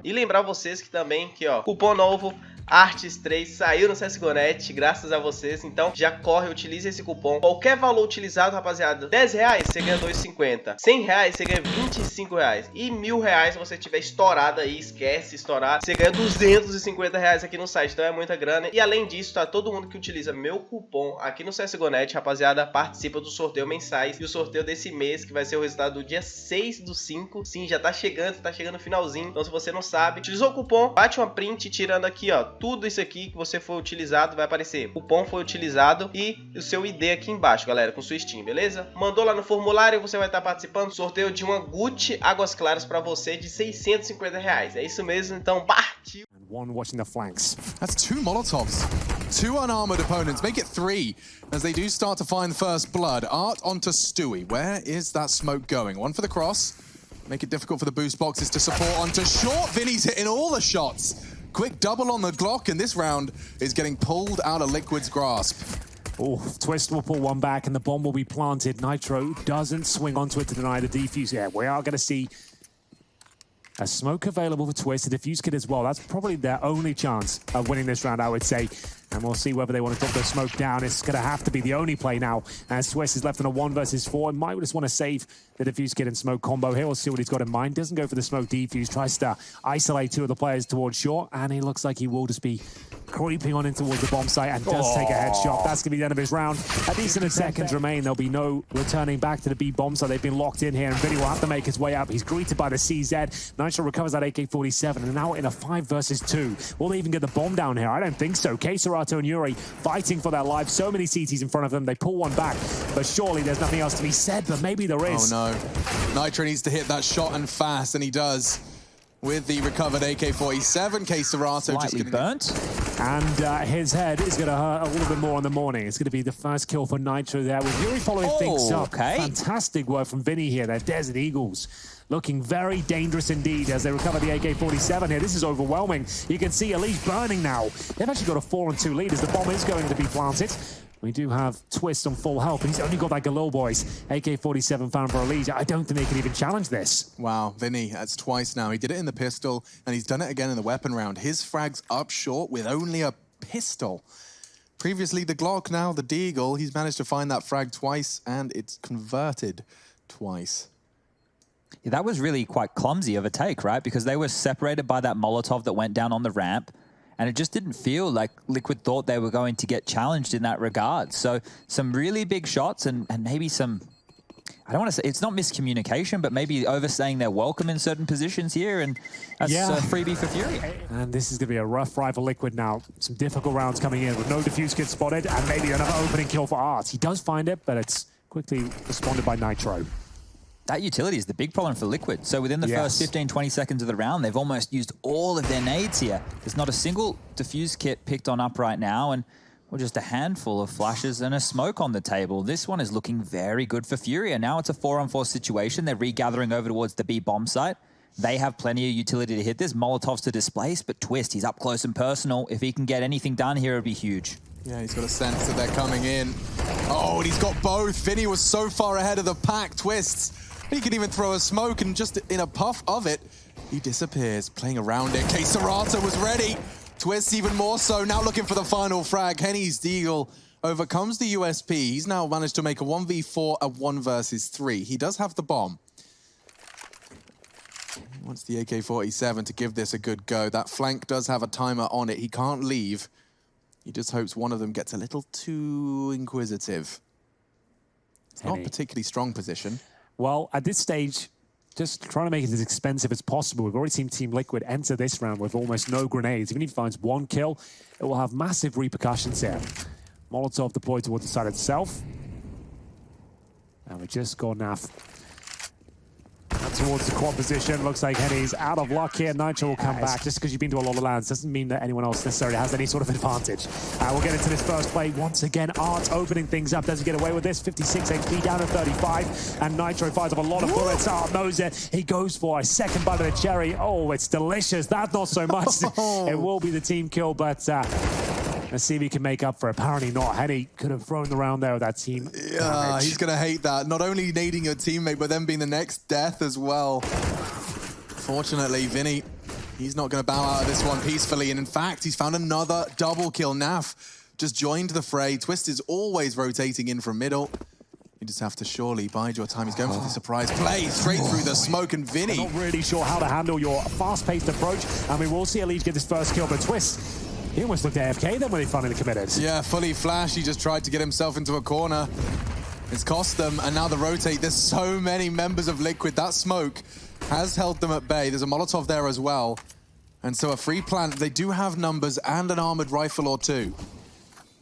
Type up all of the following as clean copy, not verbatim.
E lembrar vocês que também, que ó, cupom novo Arts 3 saiu no CSGO.net, graças a vocês. Então já corre, utilize esse cupom. Qualquer valor utilizado, rapaziada, 10 reais você ganha 2,50, 100 reais você ganha 25 reais e 1.000 reais se você tiver estourado aí, esquece estourar, você ganha 250 reais aqui no site. Então é muita grana. E além disso, tá, todo mundo que utiliza meu cupom aqui no CSGO.net, rapaziada, participa do sorteio mensais. E o sorteio desse mês, que vai ser o resultado do dia 6/5. Sim, já tá chegando no finalzinho. Então se você não sabe, utilizou o cupom, bate uma print tirando aqui, ó, tudo isso aqui que você foi utilizado, vai aparecer cupom foi utilizado e o seu ID aqui embaixo, galera, com sua Steam, beleza? Mandou lá no formulário, você vai estar participando do sorteio de uma Gucci Águas Claras para você de 650 reais. É isso mesmo, então partiu! One watching the flanks. That's 2 Molotovs. 2 unarmored opponents. Make it 3 as they do start to find first blood. Art onto Stewie. Where is that smoke going? One for the cross. Make it difficult for the boost boxes to support onto short. Vinny's hitting all the shots. Quick double on the Glock, and this round is getting pulled out of Liquid's grasp. Oh, Twist will pull one back and the bomb will be planted. Nitro doesn't swing onto it to deny the defuse. Yeah, we are going to see a smoke available for Twist, a defuse kit as well. That's probably their only chance of winning this round, I would say. And we'll see whether they want to drop the smoke down. It's going to have to be the only play now, as Twist is left in a 1 versus 4. And might just want to save the defuse kit and smoke combo here. We'll see what he's got in mind. Doesn't go for the smoke defuse. Tries to isolate 2 of the players towards short. And he looks like he will just be creeping on in towards the bomb site and does take a headshot. That's going to be the end of his round. A decent seconds remain. There'll be no returning back to the B bomb site. They've been locked in here, and Vinny will have to make his way up. He's greeted by the CZ. Nitro recovers that AK-47 and now in a 5 versus 2. Will they even get the bomb down here? I don't think so. KSCERATO and Yuri fighting for their lives. So many CTs in front of them. They pull one back, but surely there's nothing else to be said, but maybe there is. Oh no. Nitro needs to hit that shot and fast, and he does. With the recovered AK-47, KSCERATO just getting burnt. And his head is going to hurt a little bit more in the morning. It's going to be the first kill for Nitro there, with Yuri following things up. Okay. Fantastic work from Vinny here. They're Desert Eagles. Looking very dangerous indeed as they recover the AK-47 here. This is overwhelming. You can see Elise burning now. They've actually got a 4-2 lead as the bomb is going to be planted. We do have Twist on full health, and he's only got that Galil boys. AK-47 found for Elise. I don't think they can even challenge this. Wow, Vinny, that's twice now. He did it in the pistol, and he's done it again in the weapon round. His frag's up short with only a pistol. Previously the Glock, now the Deagle. He's managed to find that frag twice, and it's converted twice. Yeah, that was really quite clumsy of a take, right? Because they were separated by that Molotov that went down on the ramp. And it just didn't feel like Liquid thought they were going to get challenged in that regard. So some really big shots and maybe some, I don't want to say, it's not miscommunication, but maybe overstaying their welcome in certain positions here. And that's a freebie for Furia. And this is going to be a rough ride for Liquid now. Some difficult rounds coming in with no defuse kit spotted and maybe another opening kill for Art. He does find it, but it's quickly responded by Nitro. That utility is the big problem for Liquid. So within the first 15, 20 seconds of the round, they've almost used all of their nades here. There's not a single diffuse kit picked on up right now, and just a handful of flashes and a smoke on the table. This one is looking very good for Furia. Now it's a 4-on-4 situation. They're regathering over towards the B bomb site. They have plenty of utility to hit this. Molotovs to displace, but Twist, he's up close and personal. If he can get anything done here, it would be huge. Yeah, he's got a sense that they're coming in. Oh, and he's got both. Vinny was so far ahead of the pack. Twists. He can even throw a smoke, and just in a puff of it, he disappears, playing around it. KSCERATO was ready. Twist even more so, now looking for the final frag. Henny's Deagle overcomes the USP. He's now managed to make a 1v4, a 1 versus 3. He does have the bomb. He wants the AK-47 to give this a good go. That flank does have a timer on it. He can't leave. He just hopes one of them gets a little too inquisitive. It's not a particularly strong position. Well, at this stage, just trying to make it as expensive as possible. We've already seen Team Liquid enter this round with almost no grenades. Even if he finds 1 kill, it will have massive repercussions here. Molotov deployed towards the side itself. And we just got Naf towards the quad position. Looks like Henny's out of luck here. Nitro will come back. Just because you've been to a lot of lands doesn't mean that anyone else necessarily has any sort of advantage. We'll get into this first play. Once again, Art opening things up. Doesn't get away with this. 56 HP down to 35. And Nitro fires up a lot of bullets. Art knows it. He goes for a second bite of the cherry. Oh, it's delicious. That not so much. It will be the team kill, but let's see if he can make up for it. Apparently not. Henny could have thrown the round there with that team. Yeah, he's going to hate that. Not only nading your teammate, but then being the next death as well. Fortunately, Vinny He's not going to bow out of this one peacefully, and in fact, he's found another double kill. Naf just joined the fray. Twist is always rotating in from middle. You just have to surely bide your time. He's going for the surprise play straight through the smoke, and Vinny. Not really sure how to handle your fast-paced approach. And we will see Alearts get his first kill, but Twist, he almost looked AFK then when he finally committed. Yeah, fully flash. He just tried to get himself into a corner. It's cost them, and now the rotate. There's so many members of Liquid. That smoke has held them at bay. There's a Molotov there as well. And so a free plant. They do have numbers and an armored rifle or two.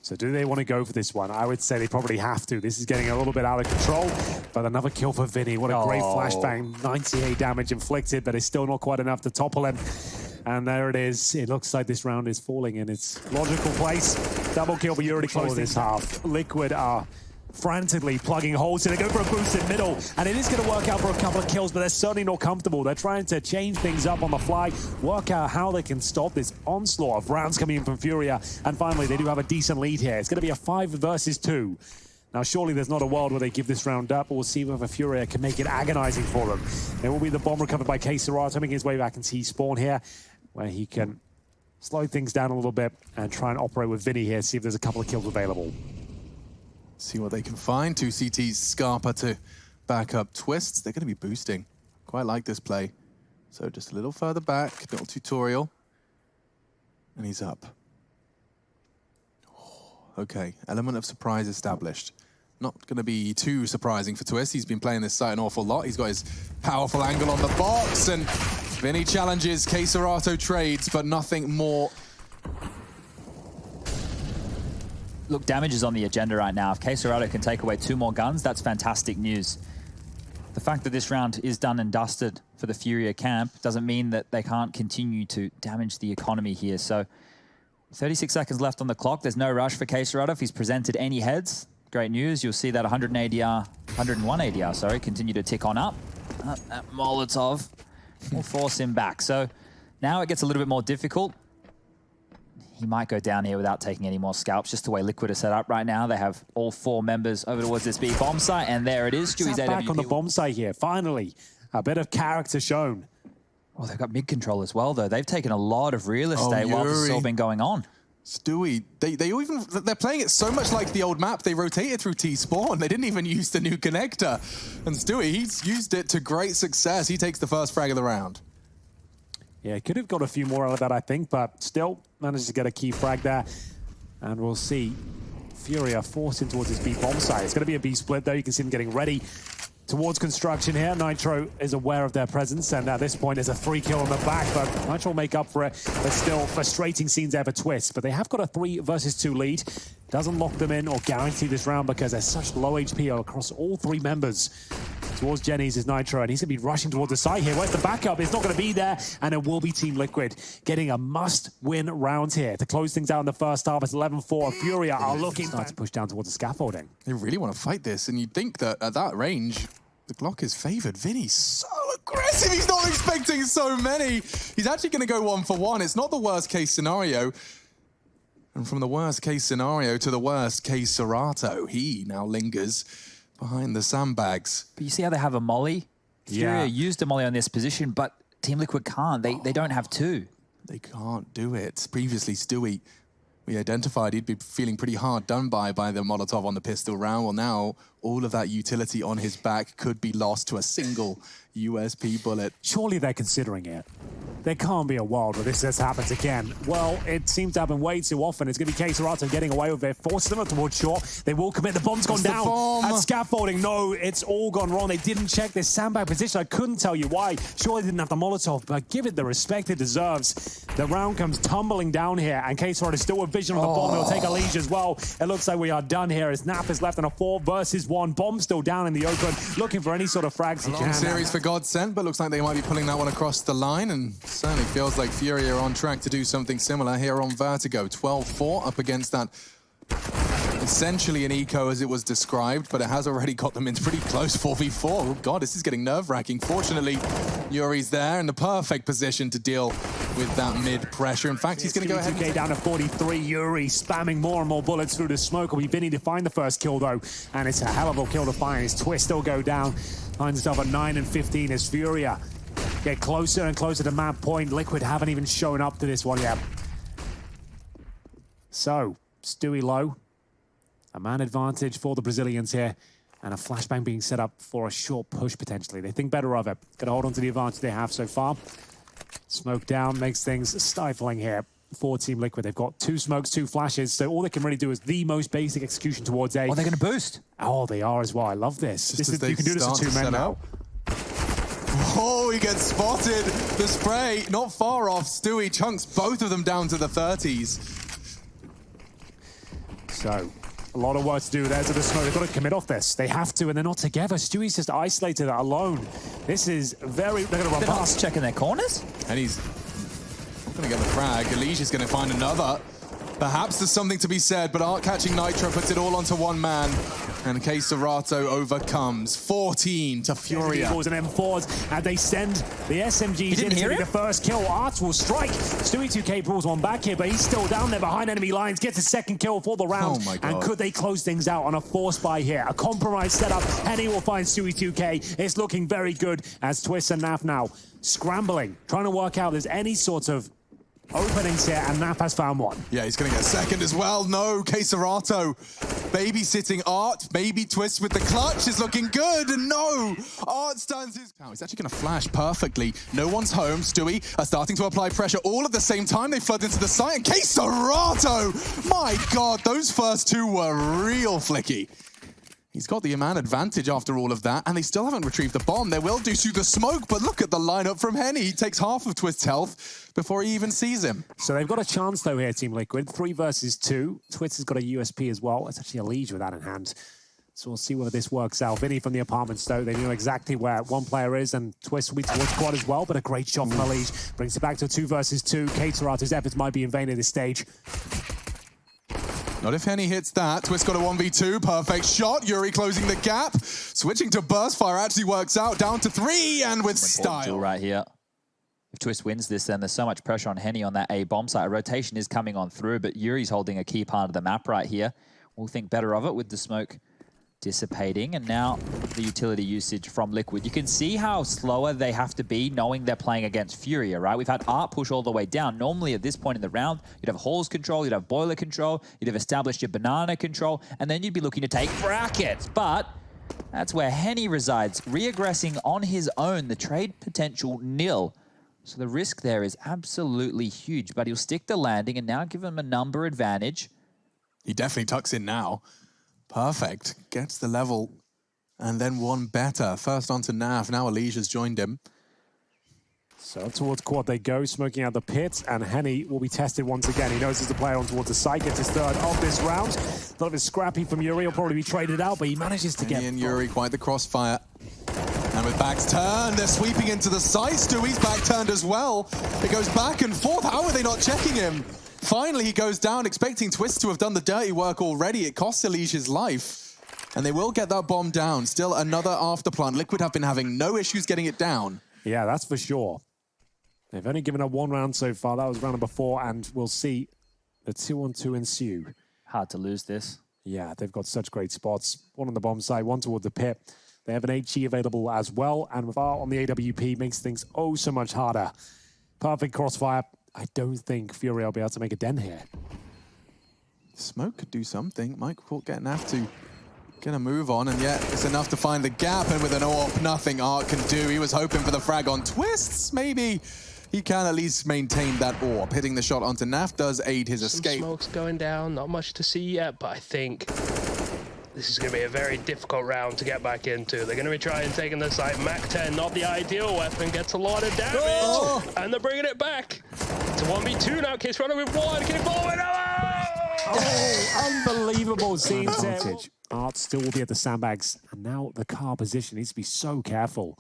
So do they want to go for this one? I would say they probably have to. This is getting a little bit out of control, but another kill for Vinny. What a great flashbang. 98 damage inflicted, but it's still not quite enough to topple him. And there it is. It looks like this round is falling in its logical place. Double kill for Furia close this half. Liquid are frantically plugging holes in. They go for a boost in middle, and it is going to work out for a couple of kills, but they're certainly not comfortable. They're trying to change things up on the fly, work out how they can stop this onslaught of rounds coming in from Furia, and finally they do have a decent lead here. It's going to be a 5 versus 2. Now surely there's not a world where they give this round up, but we'll see whether Furia can make it agonizing for them. There will be the bomb recovered by KSCERATO, making his way back into T-spawn here, where he can slow things down a little bit and try and operate with Vinny here, see if there's a couple of kills available. See what they can find. 2 CTs, Scarpa to back up Twists. They're going to be boosting. Quite like this play. So just a little further back, little tutorial. And he's up. Okay, element of surprise established. Not going to be too surprising for Twist. He's been playing this site an awful lot. He's got his powerful angle on the box, and Vinny challenges, KSCERATO trades, but nothing more. Look, damage is on the agenda right now. If KSCERATO can take away 2 more guns, that's fantastic news. The fact that this round is done and dusted for the Furia camp doesn't mean that they can't continue to damage the economy here. So 36 seconds left on the clock. There's no rush for KSCERATO. If he's presented any heads, great news. You'll see that 101 ADR, sorry, continue to tick on up. That Molotov will force him back. So now it gets a little bit more difficult. He might go down here without taking any more scalps, just the way Liquid are set up right now. They have all 4 members over towards this B bomb site, and there it is. Stewie's back on the bomb site here. Finally, a bit of character shown. Oh, they've got mid-control as well, though. They've taken a lot of real estate while this has all been going on. Stewie, they're playing it so much like the old map. They rotated through T-spawn. They didn't even use the new connector. And Stewie, he's used it to great success. He takes the first frag of the round. Yeah, could have got a few more out of that, I think, but still managed to get a key frag there. And we'll see Furia forced in towards his B bomb site. It's going to be a B split, though. You can see them getting ready towards construction here. Nitro is aware of their presence, and at this point, there's a 3 kill on the back, but Nitro will make up for it. But still, frustrating scenes there for Twist. But they have got a 3 versus 2 lead. Doesn't lock them in or guarantee this round because there's such low HP across all 3 members. Towards Jenny's is Nitro, and he's going to be rushing towards the side here. Where's the backup? It's not going to be there, and it will be Team Liquid getting a must-win round here to close things out in the first half. It's 11-4. Furia are looking to push down towards the scaffolding. They really want to fight this, and you'd think that at that range, the Glock is favored. Vinny's so aggressive. He's not expecting so many. He's actually going to go 1 for 1. It's not the worst case scenario. And from the worst case scenario to the worst case KSCERATO, he now lingers behind the sandbags. But you see how they have a molly? Furia used a molly on this position, but Team Liquid can't. They don't have 2. They can't do it. Previously, Stewie, we identified he'd be feeling pretty hard done by the Molotov on the pistol round. Well, now all of that utility on his back could be lost to a single USP bullet. Surely they're considering it. There can't be a world where this just happens again. Well, it seems to happen way too often. It's going to be KSCERATO getting away with it, forcing them towards shore. They will commit. The bomb's gone down. At scaffolding, no, it's all gone wrong. They didn't check this sandbag position. I couldn't tell you why. Sure, they didn't have the Molotov, but give it the respect it deserves. The round comes tumbling down here, and KSCERATO is still with vision on the bomb. He'll take a leash as well. It looks like we are done here as Nap is left in a 4 versus 1. Bomb still down in the open, looking for any sort of frags he can. Long series for Godsent, but looks like they might be pulling that one across the line, and certainly feels like Furia are on track to do something similar here on Vertigo. 12-4 up against that. Essentially an eco as it was described, but it has already got them into pretty close 4v4. Oh God, this is getting nerve-wracking. Fortunately, Yuri's there in the perfect position to deal with that mid-pressure. In fact, he's going to go ahead and... STEWIE2K down to 43. Yuri spamming more and more bullets through the smoke. Will be Vinny to find the first kill, though. And it's a hell of a kill to find. His Twist will go down. Finds himself at 9 and 15 as Furia get closer and closer to map point. Liquid haven't even shown up to this one yet. So, Stewie low. A man advantage for the Brazilians here. And a flashbang being set up for a short push, potentially. They think better of it. Gonna hold on to the advantage they have so far. Smoke down makes things stifling here for Team Liquid. They've got 2 smokes, 2 flashes, so all they can really do is the most basic execution towards A. Oh, they're gonna boost. Oh, they are as well. I love this. You can do this with 2 men now. Oh, he gets spotted. The spray, not far off. Stewie chunks both of them down to the 30s. So, a lot of work to do there to the smoke. They've got to commit off this. They have to, and they're not together. Stewie's just isolated alone. This is very... They're going to run past. Checking their corners. And he's not going to get the frag. Alicia's going to find another. Perhaps there's something to be said, but Art catching Nitro puts it all onto one man. And KSCERATO overcomes 14 to Furia. And M4s, and they send the SMGs in to be the first kill. Art will strike. STEWIE2K pulls one back here, but he's still down there behind enemy lines. Gets a second kill for the round. Oh my God. And could they close things out on a force buy here? A compromised setup. Henny will find STEWIE2K. It's looking very good as Twist and Naf now scrambling, trying to work out if there's any sort of openings here, and Naf has found one. Yeah, he's going to get second as well. No, KSCERATO babysitting Art. Maybe Twist with the clutch is looking good. And no, Art stands his... Now, he's actually going to flash perfectly. No one's home. Stewie are starting to apply pressure all at the same time. They flood into the site. And KSCERATO! My God, those first 2 were real flicky. He's got the man advantage after all of that, and they still haven't retrieved the bomb. They will do through the smoke, but look at the lineup from Henny. He takes half of Twist's health before he even sees him. So they've got a chance, though, here, Team Liquid. 3 versus 2. Twist has got a USP as well. It's actually a Liege with that in hand. So we'll see whether this works out. Vinny from the apartment stow, they knew exactly where one player is, and Twist will be towards quad as well, but a great shot from a Liege. Brings it back to 2 versus 2. KSCERATO's efforts might be in vain at this stage. Not if Henny hits that. Twist got a 1v2. Perfect shot. Yuri closing the gap. Switching to burst fire actually works out. Down to 3 and with style. Right here. If Twist wins this, then there's so much pressure on Henny on that A bomb site. A rotation is coming on through, but Yuri's holding a key part of the map right here. We'll think better of it with the smoke dissipating, and now the utility usage from Liquid. You can see how slower they have to be knowing they're playing against Furia, right? We've had Art push all the way down. Normally at this point in the round, you'd have Halls control, you'd have Boiler control, you'd have established your Banana control, and then you'd be looking to take brackets. But that's where Henny resides, re-aggressing on his own, the trade potential nil. So the risk there is absolutely huge, but he'll stick the landing and now give him a number advantage. He definitely tucks in now. Perfect. Gets the level. And then one better. First onto Nav. Now Alicia's joined him. So towards quad they go, smoking out the pit, and Henny will be tested once again. He knows there's a player on towards the site, gets his 3rd of this round. A lot of his scrappy from Yuri will probably be traded out, but he manages to get... and Yuri, quite the crossfire. And with backs turned, they're sweeping into the site. Stewie's back turned as well. It goes back and forth. How are they not checking him? Finally, he goes down, expecting Twist to have done the dirty work already. It costs Alicia's life. And they will get that bomb down. Still another afterplant. Liquid have been having no issues getting it down. Yeah, that's for sure. They've only given up 1 round so far. That was round number 4, and we'll see the 2-on-2 ensue. Hard to lose this. Yeah, they've got such great spots. 1 on the bomb side, 1 towards the pit. They have an HE available as well, and with Art on the AWP makes things oh so much harder. Perfect crossfire. I don't think Furia will be able to make a dent here. Smoke could do something. Mike getting have to get a move on, and yet it's enough to find the gap, and with an AWP, nothing Art can do. He was hoping for the frag on Twists. Maybe he can at least maintain that AWP. Hitting the shot onto Naf does aid his escape. Smoke's going down, not much to see yet, but I think this is going to be a very difficult round to get back into. They're going to be trying taking the site. Mac-10, not the ideal weapon, gets a lot of damage, and they're bringing it back. It's a 1v2 now. KSCERATO with 1, keep forward. Oh, unbelievable scenes there. Art still will be at the sandbags, and now the car position needs to be so careful.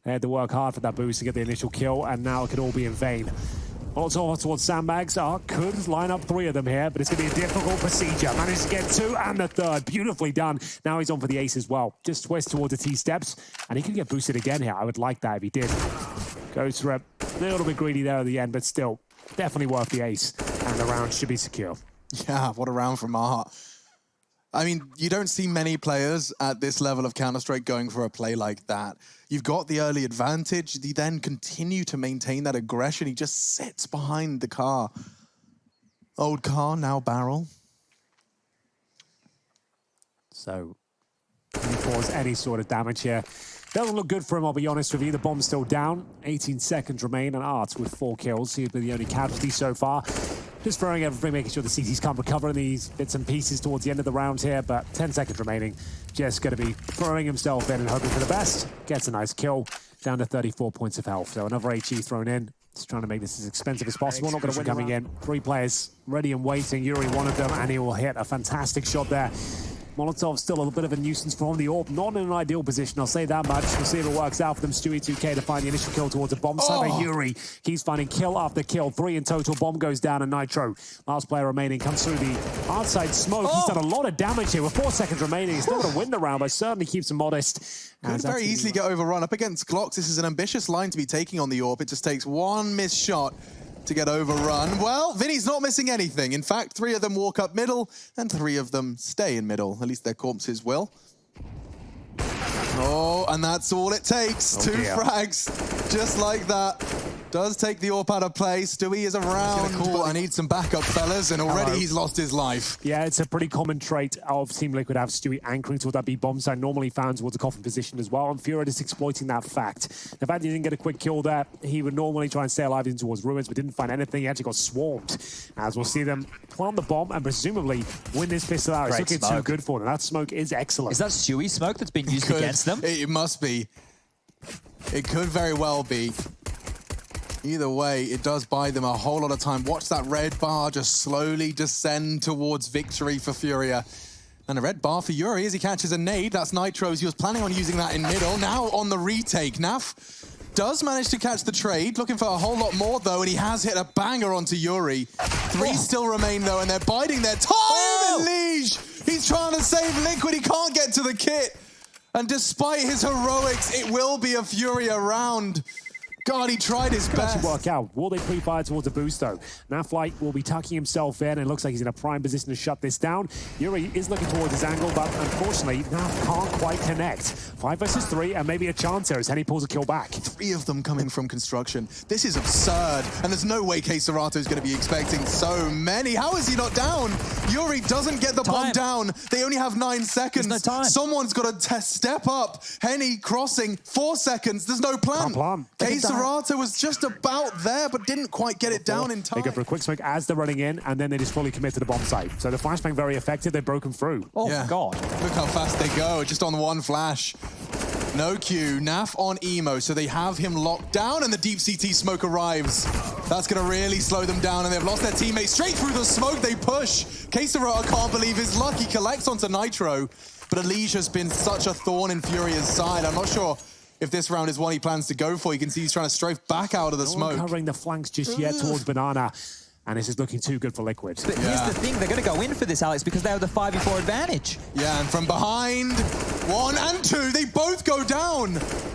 They had to work hard for that boost to get the initial kill, and now it could all be in vain. Also towards sandbags, Art could line up 3 of them here, but it's going to be a difficult procedure. Managed to get 2 and the 3rd. Beautifully done. Now he's on for the ace as well. Just Twist towards the T-steps, and he could get boosted again here. I would like that if he did. Goes for a little bit greedy there at the end, but still, definitely worth the ace. And the round should be secure. Yeah, what a round from Art. I mean, you don't see many players at this level of Counter-Strike going for a play like that. You've got the early advantage. You then continue to maintain that aggression. He just sits behind the car. Old car, now barrel. So, can he cause any sort of damage here? Doesn't look good for him, I'll be honest with you. The bomb's still down. 18 seconds remain, and Art with 4 kills. He'll be the only casualty so far. Just throwing everything, making sure the CTs can't recover in these bits and pieces towards the end of the round here, but 10 seconds remaining. Just going to be throwing himself in and hoping for the best. Gets a nice kill, down to 34 points of health. So another HE thrown in. Just trying to make this as expensive as possible. Not going to win coming in. 3 players ready and waiting. Yuri, one of them, and he will hit a fantastic shot there. Molotov still a little bit of a nuisance from the AWP. Not in an ideal position, I'll say that much. We'll see if it works out for them. STEWIE2K to find the initial kill towards a bomb site. But Yuri keeps finding kill after kill. 3 in total. Bomb goes down, and Nitro, last player remaining, comes through the outside smoke. He's done a lot of damage here with 4 seconds remaining. He's still going to win the round, but certainly keeps him modest. Could very easily get overrun. Up against Glocks, this is an ambitious line to be taking on the AWP. It just takes one missed shot to get overrun. Well, Vinny's not missing anything. In fact, 3 of them walk up middle, and 3 of them stay in middle. At least their corpses will. Oh, and that's all it takes. 2 frags, just like that. Does take the AWP out of play. Stewie is around. Cool. I need some backup, fellas, and already he's lost his life. Yeah, it's a pretty common trait of Team Liquid to have Stewie anchoring toward that B bomb site, normally found towards the coffin position as well, and Furia is exploiting that fact. The fact he didn't get a quick kill there, he would normally try and stay alive in towards ruins, but didn't find anything. He actually got swarmed. As we'll see them plant the bomb and presumably win this pistol out. It's looking too good for them. That smoke is excellent. Is that Stewie smoke that's been used against them? It must be. It could very well be. Either way, it does buy them a whole lot of time. Watch that red bar just slowly descend towards victory for Furia. And a red bar for Yuri as he catches a nade. That's Nitro's. He was planning on using that in middle. Now on the retake. Naf does manage to catch the trade. Looking for a whole lot more, though, and he has hit a banger onto Yuri. 3 still remain, though, and they're biding their time. And Liege, he's trying to save Liquid. He can't get to the kit. And despite his heroics, it will be a Furia round. God, he tried his best. Actually work out. Will they pre-fire towards a boost, though? Naflight will be tucking himself in, and it looks like he's in a prime position to shut this down. Yuri is looking towards his angle, but unfortunately, Naf can't quite connect. 5 versus 3, and maybe a chance here as Henny pulls a kill back. 3 of them coming from construction. This is absurd, and there's no way KSCERATO is going to be expecting so many. How is he not down? Yuri doesn't get the bomb down. They only have 9 seconds. There's no time. Someone's got to step up. Henny crossing, 4 seconds. There's no plan. KSCERATO was just about there, but didn't quite get it down in time. They go for a quick smoke as they're running in, and then they just fully commit to the bomb site. So the flashbang very effective. They've broken through. Oh, yeah. God. Look how fast they go, just on 1 flash. No Q, Naf on Emo, so they have him locked down, and the deep CT smoke arrives. That's going to really slow them down, and they've lost their teammates. Straight through the smoke, they push. KSCERATO can't believe his luck. He collects onto Nitro, but Elige has been such a thorn in Furia's side. I'm not sure if this round is one he plans to go for. You can see he's trying to strafe back out of the smoke. Not covering the flanks just yet towards Banana. And this is looking too good for Liquid. But here's the thing, they're going to go in for this, Alex, because they have the 5v4 advantage. Yeah, and from behind, 1 and 2, they both go down.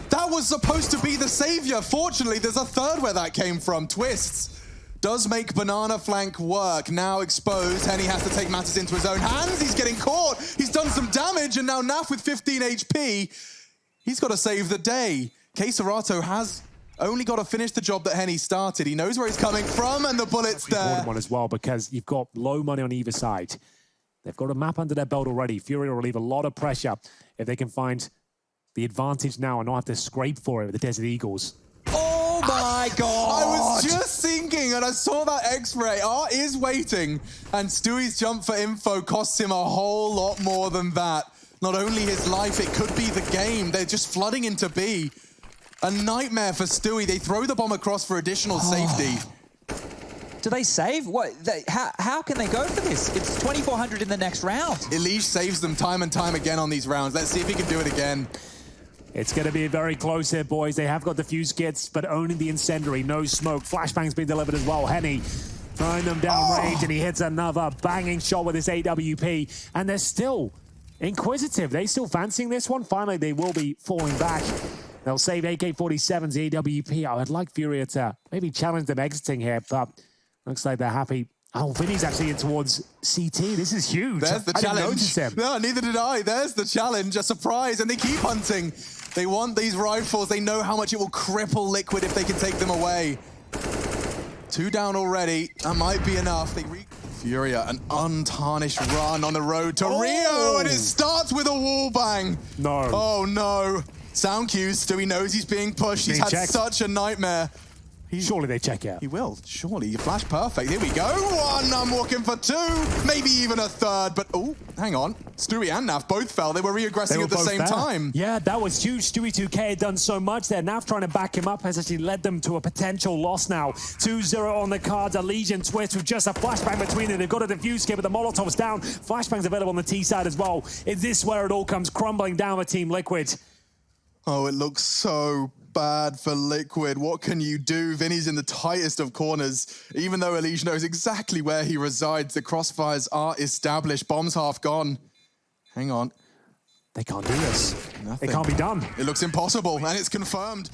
That was supposed to be the savior. Fortunately, there's a third where that came from. Twists does make Banana flank work. Now exposed, Henny has to take matters into his own hands. He's getting caught. He's done some damage, and now Naf with 15 HP. He's got to save the day. KSCERATO has only got to finish the job that Henny started. He knows where he's coming from, and the bullet's there. Important one as well, because you've got low money on either side. They've got a map under their belt already. Furia will relieve a lot of pressure if they can find the advantage now and not have to scrape for it with the Desert Eagles. Oh my God! I was just thinking, and I saw that X-ray. Art is waiting, and Stewie's jump for info costs him a whole lot more than that. Not only his life, it could be the game. They're just flooding into B. A nightmare for Stewie. They throw the bomb across for additional safety. Do they save? What? How can they go for this? It's 2,400 in the next round. Elige saves them time and time again on these rounds. Let's see if he can do it again. It's going to be very close here, boys. They have got the fuse kits, but only the incendiary. No smoke. Flashbang's been delivered as well. Henny throwing them down range, and he hits another banging shot with his AWP. And they're still inquisitive. They still fancying this one. Finally, they will be falling back. They'll save AK-47's AWP. I would like Furia to maybe challenge them exiting here, but looks like they're happy Oh, Vinny's actually in towards CT. This is huge. There's the I challenge. didn't notice him. No, neither did I. There's the challenge, a surprise, and they keep hunting. They want these rifles. They know how much it will cripple Liquid if they can take them away. 2 down already. That might be enough. Furia, an untarnished run on the road to Rio, and it starts with a wall bang. No. Oh, no. Sound cues. Stewie knows he's being pushed. He's had such a nightmare. Surely they check out. He will, surely. Flash perfect. Here we go. 1, I'm walking for 2. Maybe even a 3rd, but oh, hang on. Stewie and Naf both fell. They were reaggressing at the same time. Yeah, that was huge. STEWIE2K had done so much there. Naf trying to back him up has actually led them to a potential loss now. 2-0 on the cards. A Legion Twist with just a flashbang between them. They've got a defuse kit, but the Molotov's down. Flashbang's available on the T side as well. Is this where it all comes crumbling down with Team Liquid? Oh, it looks so bad for Liquid. What can you do? Vinny's in the tightest of corners. Even though Elige knows exactly where he resides, the crossfires are established. Bomb's half gone. Hang on. They can't do this. Nothing. It can't be done. It looks impossible, and it's confirmed.